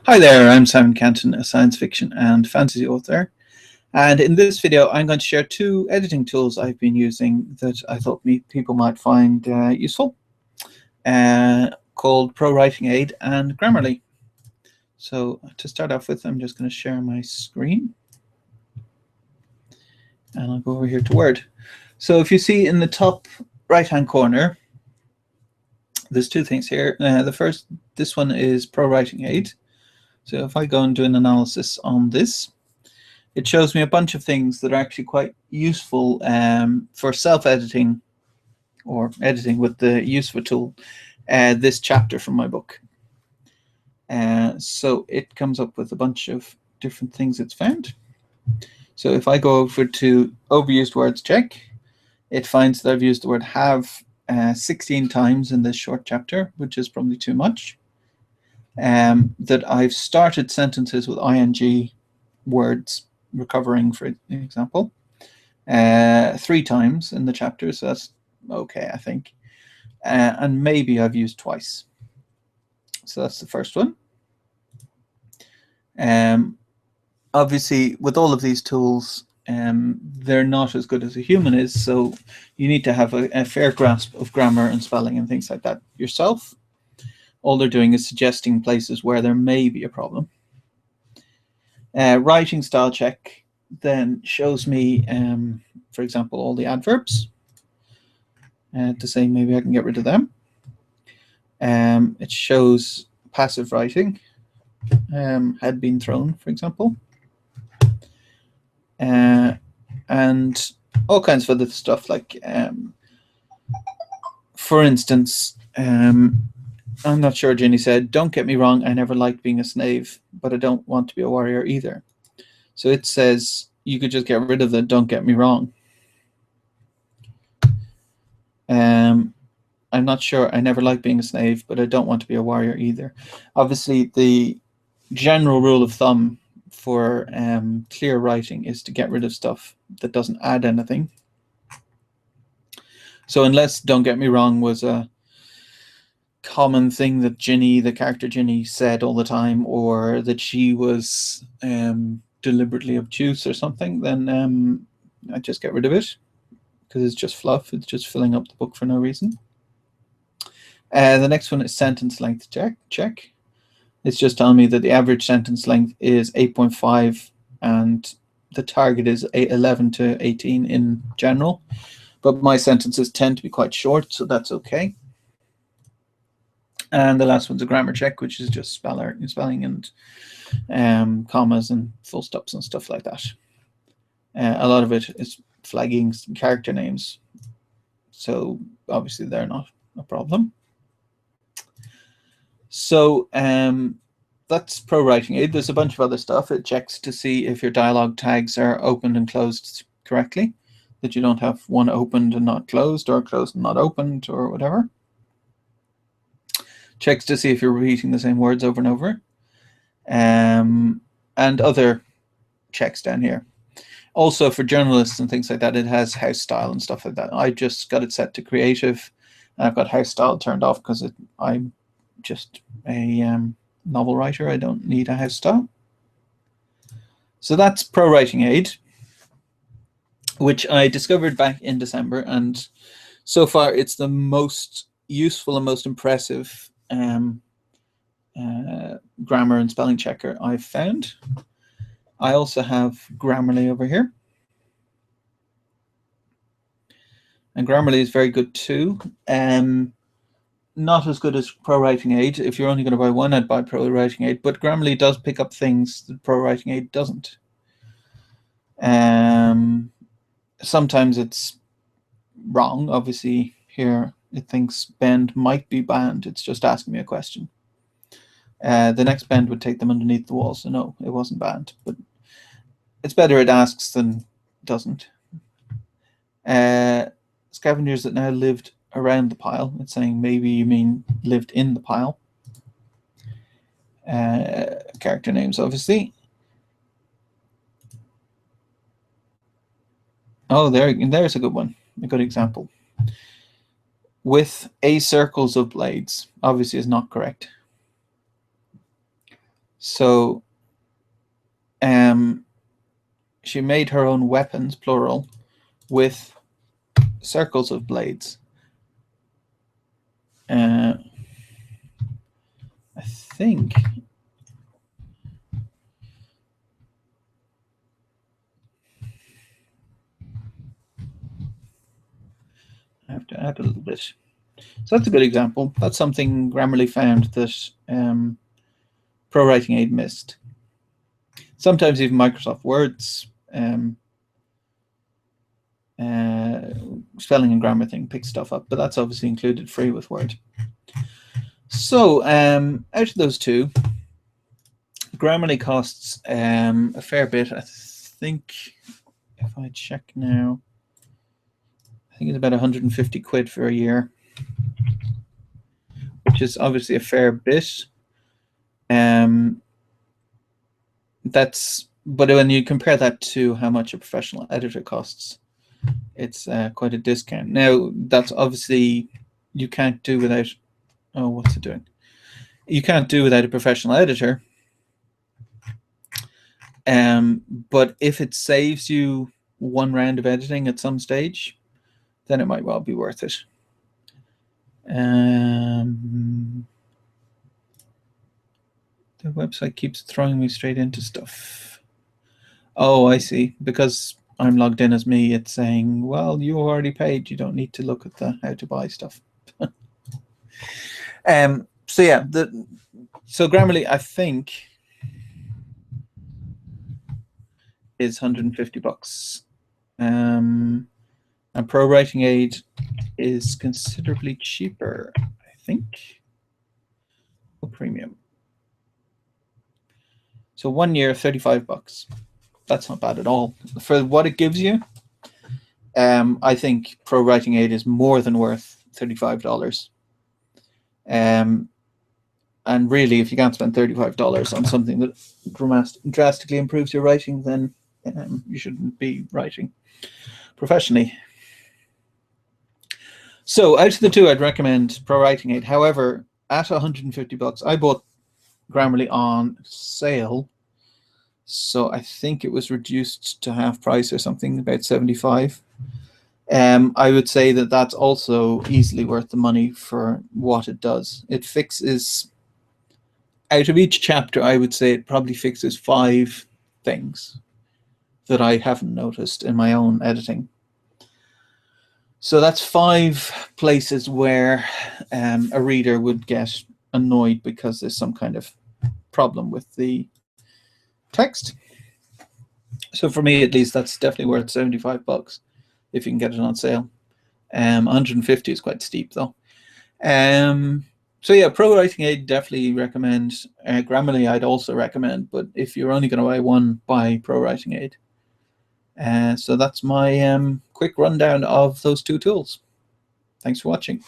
Hi there, I'm Simon Canton, a science fiction and fantasy author. And in this video, I'm going to share two editing tools I've been using that I thought people might find useful, called ProWritingAid and Grammarly. So to start off with, I'm just going to share my screen. And I'll go over here to Word. So if you see in the top right-hand corner, there's two things here. This one is ProWritingAid. So if I go and do an analysis on this, it shows me a bunch of things that are actually quite useful for self-editing or editing with the use of a tool, this chapter from my book. So it comes up with a bunch of different things it's found. So if I go over to overused words check, it finds that I've used the word have 16 times in this short chapter, which is probably too much. That I've started sentences with ing words, recovering, for example, 3 times in the chapter, so that's okay, I think. And maybe I've used twice. So that's the first one. Obviously, with all of these tools, they're not as good as a human is, so you need to have a fair grasp of grammar and spelling and things like that yourself. All they're doing is suggesting places where there may be a problem. Writing style check then shows me, for example, all the adverbs to say maybe I can get rid of them. It shows passive writing, had been thrown, for example, and all kinds of other stuff like, for instance, I'm not sure, Ginny said, don't get me wrong, I never liked being a slave, but I don't want to be a warrior either. So it says you could just get rid of the don't get me wrong. I'm not sure, I never liked being a slave, but I don't want to be a warrior either. Obviously, the general rule of thumb for clear writing is to get rid of stuff that doesn't add anything. So unless don't get me wrong was a common thing that Ginny, the character Ginny, said all the time, or that she was deliberately obtuse or something, then I just get rid of it because it's just fluff. It's just filling up the book for no reason. The next one is sentence length check. It's just telling me that the average sentence length is 8.5 and the target is 11 to 18 in general, but my sentences tend to be quite short, so that's okay. And the last one's a grammar check, which is just spelling and commas and full stops and stuff like that. A lot of it is flagging character names, so obviously they're not a problem. So that's ProWritingAid. There's a bunch of other stuff. It checks to see if your dialogue tags are opened and closed correctly, that you don't have one opened and not closed, or closed and not opened, or whatever. Checks to see if you're repeating the same words over and over, and other checks down here. Also for journalists and things like that, it has house style and stuff like that. I just got it set to creative, and I've got house style turned off because I'm just a novel writer. I don't need a house style. So that's ProWritingAid, which I discovered back in December, and so far it's the most useful and most impressive grammar and spelling checker I've found. I also have Grammarly over here, and Grammarly is very good too. Not as good as ProWritingAid. If you're only going to buy one, I'd buy ProWritingAid, but Grammarly does pick up things that ProWritingAid doesn't. Sometimes it's wrong. Obviously here it thinks bend might be banned. It's just asking me a question. The next bend would take them underneath the wall, so no, it wasn't banned, but it's better it asks than doesn't. Scavengers that now lived around the pile. It's saying maybe you mean lived in the pile. Character names, obviously. Oh, there's a good one, a good example. With a circles of blades, obviously is not correct. So she made her own weapons, plural, with circles of blades. I think I have to add a little bit. So that's a good example. That's something Grammarly found that ProWritingAid missed. Sometimes even Microsoft Word's spelling and grammar thing picks stuff up, but that's obviously included free with Word. So out of those two, Grammarly costs a fair bit. I think if I check now, I think it's about 150 quid for a year, which is obviously a fair bit. But when you compare that to how much a professional editor costs, it's quite a discount. Now, that's obviously you can't do without. Oh, what's it doing? You can't do without a professional editor. But if it saves you one round of editing at some stage, then it might well be worth it. The website keeps throwing me straight into stuff. Oh, I see. Because I'm logged in as me, it's saying, well, you already paid. You don't need to look at the how to buy stuff. So yeah, so Grammarly, I think, is 150 bucks. And ProWritingAid is considerably cheaper, I think. Premium. So 1 year, 35 bucks. That's not bad at all. For what it gives you, I think ProWritingAid is more than worth $35. And really, if you can't spend $35 on something that drastically improves your writing, then you shouldn't be writing professionally. So out of the two, I'd recommend ProWritingAid. However, at 150 bucks, I bought Grammarly on sale, so I think it was reduced to half price or something, about 75. I would say that that's also easily worth the money for what it does. It fixes, out of each chapter, I would say it probably fixes 5 things that I haven't noticed in my own editing. So that's 5 places where a reader would get annoyed because there's some kind of problem with the text. So for me, at least, that's definitely worth 75 bucks if you can get it on sale. 150 is quite steep, though. So yeah, ProWritingAid definitely recommend. Grammarly I'd also recommend, but if you're only going to buy one, buy ProWritingAid. So that's my quick rundown of those two tools. Thanks for watching.